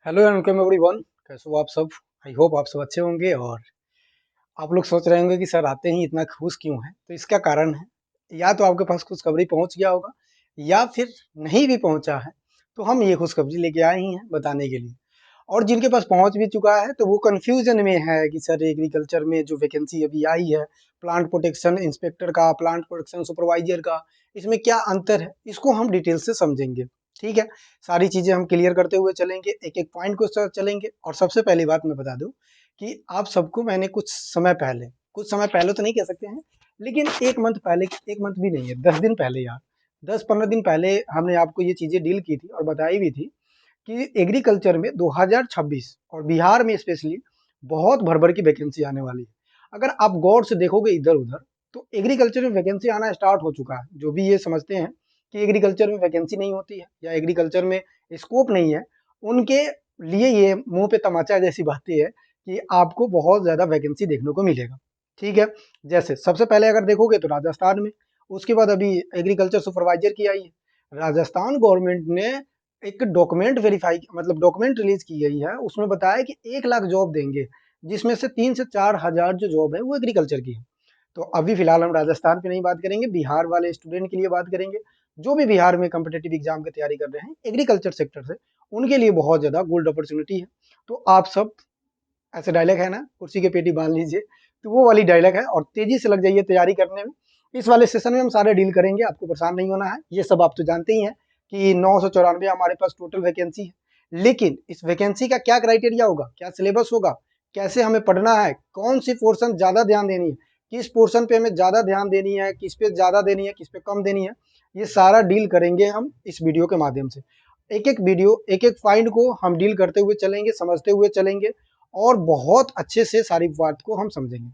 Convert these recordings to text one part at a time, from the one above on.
Hello and welcome everyone. कैसे हो आप सब? आई होप आप सब अच्छे होंगे। और आप लोग सोच रहे होंगे कि सर आते ही इतना खुश क्यों है, तो इसका कारण है या तो आपके पास खुशखबरी पहुंच गया होगा या फिर नहीं भी पहुंचा है, तो हम ये खुशखबरी लेके आए ही हैं बताने के लिए। और जिनके पास पहुंच भी चुका है तो वो कंफ्यूजन में है कि सर एग्रीकल्चर में जो वैकेंसी अभी आई है, प्लांट प्रोटेक्शन इंस्पेक्टर का, प्लांट प्रोटेक्शन सुपरवाइजर का, इसमें क्या अंतर है, इसको हम डिटेल से समझेंगे। ठीक है, सारी चीजें हम क्लियर करते हुए चलेंगे, एक एक पॉइंट को चलेंगे। और सबसे पहली बात मैं बता दूं कि आप सबको मैंने कुछ समय पहले तो नहीं कह सकते हैं, लेकिन एक मंथ पहले, एक मंथ भी नहीं है, 10 दिन पहले यार, 10-15 दिन पहले हमने आपको ये चीजें डील की थी और बताई भी थी कि एग्रीकल्चर में 2026 और बिहार में स्पेशली बहुत भर-भर की वैकेंसी आने वाली है। अगर आप गौर से देखोगे इधर-उधर, तो एग्रीकल्चर में वैकेंसी आना स्टार्ट हो चुका है। जो भी ये समझते हैं कि एग्रीकल्चर में वैकेंसी नहीं होती है या एग्रीकल्चर में स्कोप नहीं है, उनके लिए ये मुँह पे तमाचा जैसी बातें है कि आपको बहुत ज़्यादा वैकेंसी देखने को मिलेगा। ठीक है? जैसे सबसे पहले अगर देखोगे तो राजस्थान में, उसके बाद अभी एग्रीकल्चर सुपरवाइजर की आई है। राजस्थान गवर्नमेंट ने एक डॉक्यूमेंट वेरीफाई मतलब डॉक्यूमेंट रिलीज की गई है, उसमें बताया कि 1 लाख जॉब देंगे, जिसमें से 3 से 4 हजार जो जॉब है वो एग्रीकल्चर की है। तो अभी फिलहाल हम राजस्थान पे नहीं बात करेंगे, बिहार वाले स्टूडेंट के लिए बात करेंगे। जो भी बिहार में कम्पिटेटिव एग्जाम की तैयारी कर रहे हैं एग्रीकल्चर सेक्टर से, उनके लिए बहुत ज़्यादा गोल्ड अपॉर्चुनिटी है। तो आप सब, ऐसे डायलॉग है ना, कुर्सी के पेटी बांध लीजिए, तो वो वाली डायलॉग है और तेजी से लग जाइए तैयारी करने में। इस वाले सेशन में हम सारे डील करेंगे, आपको परेशान नहीं होना है। ये सब आप तो जानते ही हैं कि 994 हमारे पास टोटल वैकेंसी है, लेकिन इस वैकेंसी का क्या क्राइटेरिया होगा, क्या सिलेबस होगा, कैसे हमें पढ़ना है, कौन सी पोर्शन ज़्यादा ध्यान देनी है, किस पोर्शन पे हमें ज़्यादा ध्यान देनी है, किस पे ज़्यादा देनी है, किस पे कम देनी है, ये सारा डील करेंगे हम इस वीडियो के माध्यम से। एक एक वीडियो, एक एक पॉइंट को हम डील करते हुए चलेंगे, समझते हुए चलेंगे और बहुत अच्छे से सारी बात को हम समझेंगे।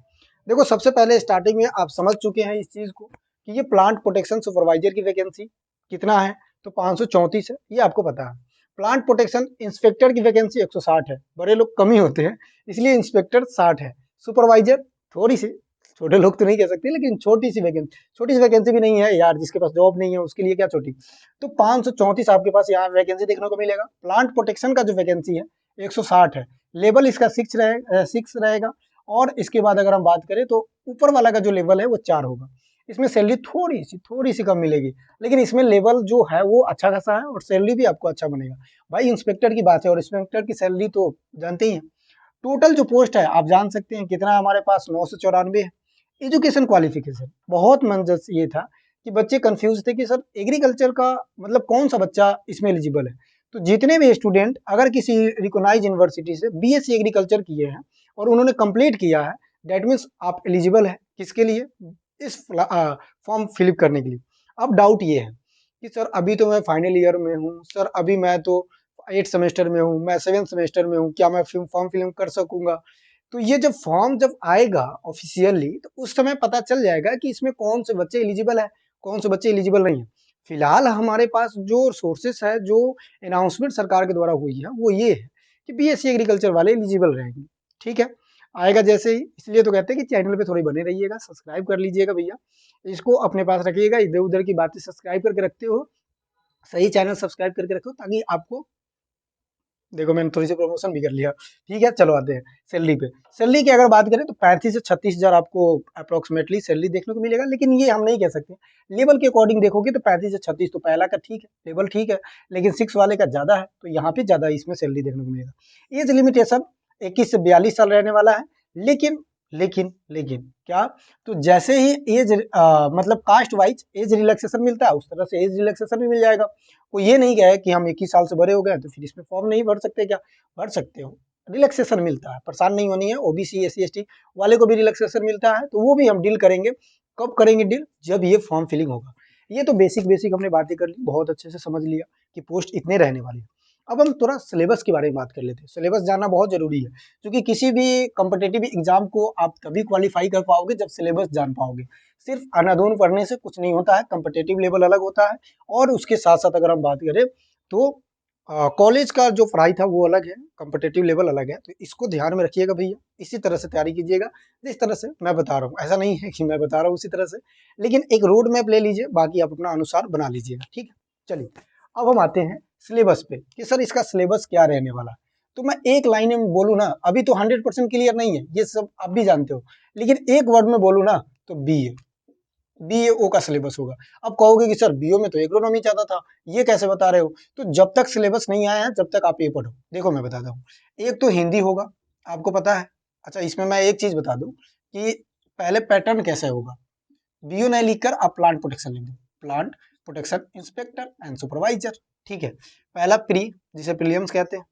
देखो, सबसे पहले स्टार्टिंग में आप समझ चुके हैं इस चीज़ को कि ये प्लांट प्रोटेक्शन सुपरवाइजर की वैकेंसी कितना है, तो 534 है, ये आपको पता है। प्लांट प्रोटेक्शन इंस्पेक्टर की वैकेंसी 160 है, बड़े लोग कम ही होते हैं, इसलिए इंस्पेक्टर 60 है। सुपरवाइजर थोड़ी सी, छोटे लोग तो नहीं कह सकते, लेकिन छोटी सी वैकेंसी भी नहीं है यार, जिसके पास जॉब नहीं है उसके लिए क्या छोटी। तो 534 आपके पास यहाँ वैकेंसी देखने को मिलेगा। प्लांट प्रोटेक्शन का जो वैकेंसी है 160 है। लेवल इसका 6 रहेगा। और इसके बाद अगर हम बात करें तो ऊपर वाला का जो लेवल है वो 4 होगा। इसमें सैलरी थोड़ी सी कम मिलेगी, लेकिन इसमें लेवल जो है वो अच्छा खासा है और सैलरी भी आपको अच्छा बनेगा। भाई इंस्पेक्टर की बात है और इंस्पेक्टर की सैलरी तो जानते ही हैं। टोटल जो पोस्ट है आप जान सकते हैं कितना है हमारे पास, 994 है। एजुकेशन क्वालिफिकेशन, बहुत मंजस ये था कि बच्चे कंफ्यूज थे कि सर एग्रीकल्चर का मतलब कौन सा बच्चा इसमें एलिजिबल है। तो जितने भी स्टूडेंट अगर किसी रिकॉग्नाइज यूनिवर्सिटी से बीएससी एग्रीकल्चर किए हैं और उन्होंने कंप्लीट किया है, दैट मीन्स आप एलिजिबल है किसके लिए, इस फॉर्म फिलअप करने के लिए। अब डाउट ये है कि सर अभी तो मैं फाइनल ईयर में हूँ, सर अभी मैं तो 8 सेमेस्टर में हूँ, मैं 7 सेमेस्टर में हूँ, क्या मैं फॉर्म फिलअप कर सकूंगा? तो ये जब फॉर्म जब आएगा ऑफिशियली, तो उस समय पता चल जाएगा कि इसमें कौन से बच्चे एलिजिबल है, कौन से बच्चे एलिजिबल नहीं है। फिलहाल हमारे पास जो सोर्सेस है, जो अनाउंसमेंट सरकार के द्वारा हुई है, वो ये है कि बीएससी एग्रीकल्चर वाले एलिजिबल रहेंगे। ठीक है, आएगा जैसे ही, इसलिए तो कहते हैं कि चैनल पे थोड़ी बने रहिएगा, सब्सक्राइब कर लीजिएगा भैया, इसको अपने पास रखिएगा। इधर उधर की बातें सब्सक्राइब करके रखते हो, सही चैनल सब्सक्राइब करके रखो ताकि आपको, देखो मैंने थोड़ी सी प्रमोशन भी कर लिया। ठीक है, चलो आते हैं सैलरी पे। सैलरी की अगर बात करें तो 35 से 36 हजार आपको अप्रोक्सीमेटली सैलरी देखने को मिलेगा, लेकिन ये हम नहीं कह सकते। लेवल के अकॉर्डिंग देखोगे तो 35 से 36 तो पहला का ठीक है, लेवल ठीक है, लेकिन 6 वाले का ज्यादा है, तो यहाँ पे ज्यादा इसमें सैलरी देखने को मिलेगा। एज लिमिटेशन 21 से 42 साल रहने वाला है, लेकिन लेकिन क्या, तो जैसे ही एज मतलब कास्ट वाइज एज रिलैक्सेशन मिलता है, उस तरह से एज रिलैक्सेशन भी मिल जाएगा। कोई ये नहीं कहे कि हम 21 साल से बड़े हो गए तो फिर इसमें फॉर्म नहीं भर सकते, क्या भर सकते हो, रिलैक्सेशन मिलता है, परेशान नहीं होनी है। ओबीसी एससी एसटी वाले को भी रिलैक्सेशन मिलता है, तो वो भी हम डील करेंगे। कब करेंगे डील, जब ये फॉर्म फिलिंग होगा। ये तो बेसिक बेसिक हमने बातें कर ली, बहुत अच्छे से समझ लिया कि पोस्ट इतने रहने वाली है। अब हम थोड़ा सिलेबस के बारे में बात कर लेते हैं। सिलेबस जानना बहुत जरूरी है, क्योंकि किसी भी कॉम्पिटेटिव एग्जाम को आप तभी क्वालिफाई कर पाओगे जब सिलेबस जान पाओगे। सिर्फ अनाधुन पढ़ने से कुछ नहीं होता है, कॉम्पिटेटिव लेवल अलग होता है। और उसके साथ साथ अगर हम बात करें तो कॉलेज का जो पढ़ाई था वो अलग है, कॉम्पिटेटिव लेवल अलग है, तो इसको ध्यान में रखिएगा भैया। इसी तरह से तैयारी कीजिएगा जिस तरह से मैं बता रहा हूँ। ऐसा नहीं है कि मैं बता रहा हूँ उसी तरह से, लेकिन एक रोड मैप ले लीजिए, बाकी आप अपना अनुसार बना लीजिएगा। ठीक है, चलिए अब हम आते हैं सिलेबस पे कि सर इसका सिलेबस क्या रहने वाला है। तो मैं एक लाइन में बोलूँ ना, अभी तो 100% क्लियर नहीं है, ये सब आप भी जानते हो, लेकिन एक वर्ड में बोलूँ ना तो बीएओ का सिलेबस होगा। अब कहोगे कि सर बीओ में तो एग्रोनॉमी चाहता था, ये कैसे बता रहे हो? तो जब तक सिलेबस नहीं आया है, जब तक आप ये पढ़ो। देखो मैं बताता हूँ, एक तो हिंदी होगा, आपको पता है। अच्छा, इसमें मैं एक चीज बता दूं कि पहले पैटर्न कैसे होगा। बीओ नहीं लिखकर आप प्लांट प्रोटेक्शन लिख दो, plant protection inspector and supervisor. ठीक है, पहला प्री, जिसे प्रीलिम्स कहते हैं,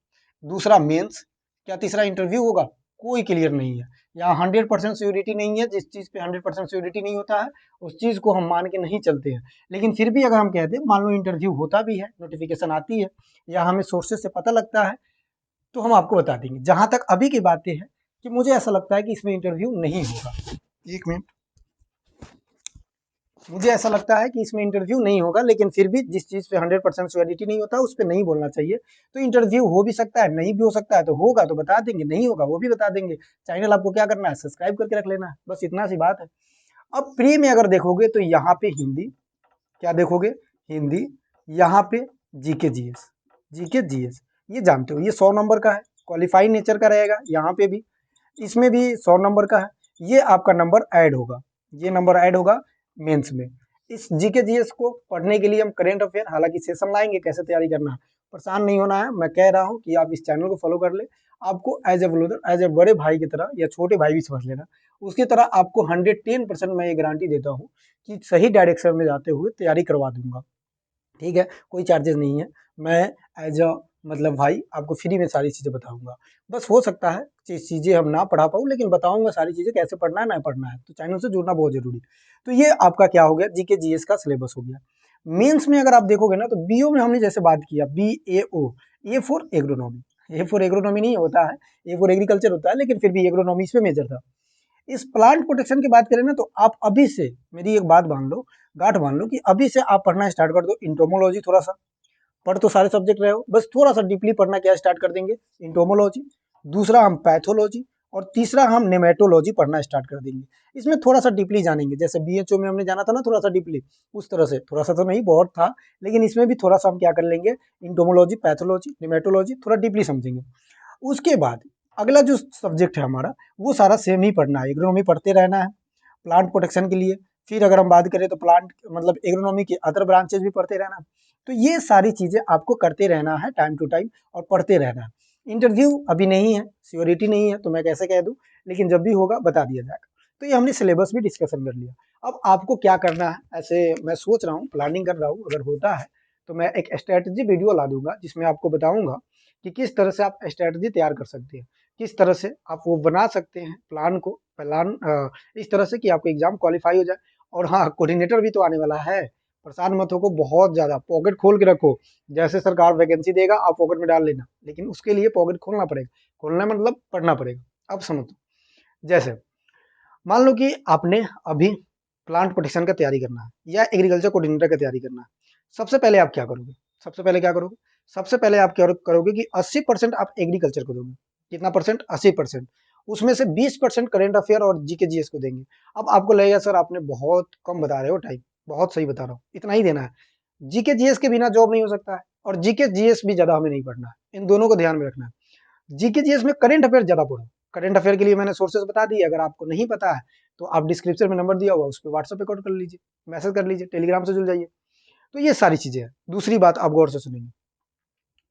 दूसरा मेंस, क्या तीसरा इंटरव्यू होगा? कोई क्लियर नहीं है। यहाँ 100% श्योरिटी नहीं है, जिस चीज पे 100% श्योरिटी नहीं होता है उस चीज को हम मान के नहीं चलते हैं। लेकिन फिर भी अगर हम कहते हैं, मान लो इंटरव्यू होता भी है, नोटिफिकेशन आती है या हमें सोर्सेज से पता लगता है, तो हम आपको बता देंगे। जहां तक अभी की बातें हैं कि मुझे ऐसा लगता है कि इसमें इंटरव्यू नहीं होगा। एक मिनट, मुझे ऐसा लगता है कि इसमें इंटरव्यू नहीं होगा, लेकिन फिर भी जिस चीज पे 100% श्योरिटी नहीं होता उस पर नहीं बोलना चाहिए। तो इंटरव्यू हो भी सकता है, नहीं भी हो सकता है, तो होगा तो बता देंगे, नहीं होगा वो भी बता देंगे। चैनल आपको क्या करना है, सब्सक्राइब करके रख लेना है, बस इतना सी बात है। अब प्री में अगर देखोगे तो यहाँ पे हिंदी, क्या देखोगे? हिंदी, यहाँ पे जीके जीएस, जीके जीएस ये जानते हो, ये 100 नंबर का है, क्वालिफाइड नेचर का रहेगा। यहाँ पे भी, इसमें भी 100 नंबर का है। ये आपका नंबर ऐड होगा, ये नंबर ऐड होगा मेंस में। इस जीके जीएस को पढ़ने के लिए हम करेंट अफेयर, हालांकि सेशन लाएंगे, कैसे तैयारी करना है, परेशान नहीं होना है। मैं कह रहा हूँ कि आप इस चैनल को फॉलो कर ले। आपको as a brother, as a बड़े भाई की तरह या छोटे भाई भी समझ लेना, उसकी तरह आपको 110% मैं ये गारंटी देता हूँ कि सही डायरेक्शन में जाते हुए तैयारी करवा दूंगा। ठीक है, कोई चार्जेस नहीं है। मैं एज अ मतलब भाई आपको फ्री में सारी चीज़ें बताऊंगा। बस हो सकता है चीज़ें हम ना पढ़ा पाऊँ, लेकिन बताऊंगा सारी चीज़ें, कैसे पढ़ना है ना पढ़ना है। तो चैनल से जुड़ना बहुत जरूरी। तो ये आपका क्या हो गया, जीके जीएस का सिलेबस हो गया। मेंस में अगर आप देखोगे ना, तो बीओ में हमने जैसे बात किया, BAO, A for agronomy, A for agronomy नहीं होता है, ए फॉर एग्रीकल्चर होता है, लेकिन फिर भी एग्रोनॉमी इस पे मेजर था। इस प्लांट प्रोटेक्शन की बात करें ना, तो आप अभी से मेरी एक बात मान लो, गांठ मान लो, कि अभी से आप पढ़ना स्टार्ट कर दो इंटोमोलॉजी। थोड़ा सा पढ़ तो सारे सब्जेक्ट रहे हो, बस थोड़ा सा डीपली पढ़ना क्या स्टार्ट कर देंगे, इंटोमोलॉजी। दूसरा हम पैथोलॉजी, और तीसरा हम नेमेटोलॉजी पढ़ना स्टार्ट कर देंगे। इसमें थोड़ा सा डीपली जानेंगे, जैसे बीएचओ में हमने जाना था ना थोड़ा सा डीपली, उस तरह से, थोड़ा सा तो नहीं बहुत था, लेकिन इसमें भी थोड़ा सा हम क्या कर लेंगे, इंटोमोलॉजी, पैथोलॉजी, नेमेटोलॉजी थोड़ा डीपली समझेंगे। उसके बाद अगला जो सब्जेक्ट है हमारा, वो सारा सेम ही पढ़ना है, एग्रोनॉमी पढ़ते रहना है प्लांट प्रोटेक्शन के लिए। फिर अगर हम बात करें तो प्लांट मतलब एग्रोनॉमी के अदर ब्रांचेस भी पढ़ते रहना। तो ये सारी चीजें आपको करते रहना है टाइम टू टाइम, और पढ़ते रहना है। इंटरव्यू अभी नहीं है, श्योरिटी नहीं है, तो मैं कैसे कह दूं, लेकिन जब भी होगा बता दिया जाएगा। तो ये हमने सिलेबस भी डिस्कशन कर लिया। अब आपको क्या करना है, ऐसे मैं सोच रहा हूँ, प्लानिंग कर रहा हूँ, अगर होता है तो मैं एक स्ट्रेटजी वीडियो ला दूंगा, जिसमें आपको बताऊंगा कि किस तरह से आप स्ट्रेटजी तैयार कर सकते हैं, किस तरह से आप वो बना सकते हैं प्लान को, प्लान इस तरह से कि आपको एग्जाम क्वालिफाई हो जाए। और हाँ, कोऑर्डिनेटर भी तो आने वाला है, परेशान मत होको, बहुत ज्यादा पॉकेट खोल के रखो। जैसे सरकार वैकेंसी देगा आप पॉकेट में डाल लेना, लेकिन उसके लिए पॉकेट खोलना पड़ेगा। खोलना मतलब पढ़ना पड़ेगा। अब समझो, जैसे मान लो कि आपने अभी प्लांट प्रोटेक्शन का तैयारी करना है या एग्रीकल्चर कोऑर्डिनेटर का तैयारी करना है। सबसे पहले आप क्या करोगे, सबसे पहले क्या करोगे, सबसे पहले आप क्या करोगे कि 80% आप एग्रीकल्चर को दोगे। कितना परसेंट, 80%। उसमें से 20% करेंट अफेयर और जीके जीएस को देंगे। अब आपको लगेगा सर आपने बहुत कम बता रहे हो टाइम, बहुत सही बता रहा हूँ, इतना ही देना है। जीके जीएस के बिना जॉब नहीं हो सकता है, और जीके जीएस भी ज्यादा हमें नहीं पढ़ना है, इन दोनों को ध्यान में रखना है। जीके जीएस में करंट अफेयर ज्यादा पढ़ो। करंट अफेयर के लिए मैंने सोर्सेज बता दिए, अगर आपको नहीं पता है तो आप डिस्क्रिप्शन में नंबर दिया हुआ उस पर व्हाट्सएप पे कॉल कर लीजिए, मैसेज कर लीजिए, टेलीग्राम से जुड़ जाइए। तो ये सारी चीजें हैं। दूसरी बात आप गौर से सुनेंगे,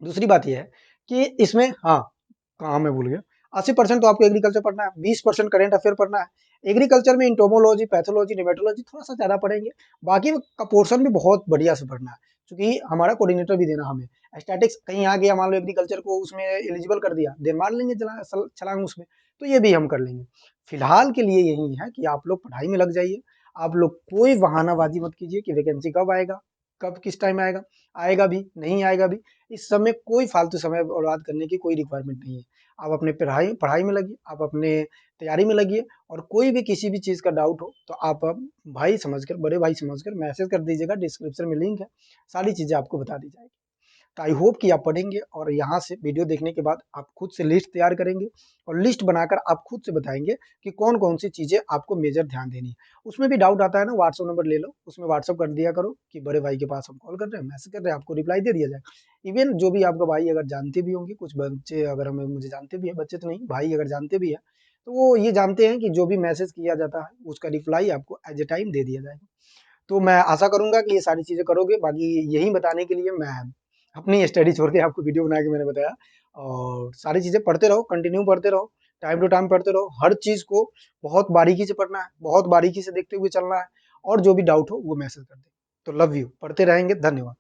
दूसरी बात ये है कि इसमें, हाँ कहाँ मैं भूल गया, 80% तो आपको एग्रीकल्चर पढ़ना है, 20% करेंट अफेयर पढ़ना है। एग्रीकल्चर में इंटोमोलॉजी, पैथोलॉजी, निमेटोलॉजी थोड़ा सा ज्यादा पढ़ेंगे। बाकी का पोर्शन भी बहुत बढ़िया से पढ़ना है, क्योंकि हमारा कोऑर्डिनेटर भी देना हमें। स्टैटिक्स कहीं आ गया, मान लो एग्रीकल्चर को उसमें एलिजिबल कर दिया, देन मार लेंगे छलांग उसमें, तो ये भी हम कर लेंगे। फिलहाल के लिए यही है कि आप लोग पढ़ाई में लग जाइए। आप लोग कोई बहानाबाजी मत कीजिए कि वैकेंसी कब आएगा, कब किस टाइम आएगा, आएगा भी नहीं आएगा भी। इस समय कोई फालतू समय बर्बाद करने की कोई रिक्वायरमेंट नहीं है। आप अपने पढ़ाई पढ़ाई में लगिए, आप अपने तैयारी में लगिए, और कोई भी किसी भी चीज़ का डाउट हो तो आप भाई समझकर, बड़े भाई समझकर मैसेज कर दीजिएगा, डिस्क्रिप्शन में लिंक है, सारी चीज़ें आपको बता दी जाएगी। तो आई होप कि आप पढ़ेंगे और यहाँ से वीडियो देखने के बाद आप खुद से लिस्ट तैयार करेंगे और लिस्ट बनाकर आप खुद से बताएंगे कि कौन-कौन सी चीज़ें आपको मेजर ध्यान देनी है। उसमें भी डाउट आता है ना, व्हाट्सएप नंबर ले लो, उसमें व्हाट्सएप कर दिया करो कि बड़े भाई के पास हम कॉल कर रहे हैं, मैसेज कर रहे हैं, आपको रिप्लाई दे दिया जाएगा। इवन जो भी आपका भाई अगर जानते भी होंगे, कुछ बच्चे अगर हमें मुझे जानते भी हैं, बच्चे तो नहीं, भाई अगर जानते भी हैं, तो वो ये जानते हैं कि जो भी मैसेज किया जाता है, उसका रिप्लाई आपको एट अ टाइम दे दिया जाएगा। तो मैं आशा करूँगा कि ये सारी चीज़ें करोगे। बाकी यही बताने के लिए मैं अपनी स्टडी छोड़ के आपको वीडियो बना के मैंने बताया, और सारी चीज़ें पढ़ते रहो, कंटिन्यू पढ़ते रहो, टाइम टू टाइम पढ़ते रहो। हर चीज़ को बहुत बारीकी से पढ़ना है, बहुत बारीकी से देखते हुए चलना है, और जो भी डाउट हो वो मैसेज कर दें। तो लव यू, पढ़ते रहेंगे। धन्यवाद।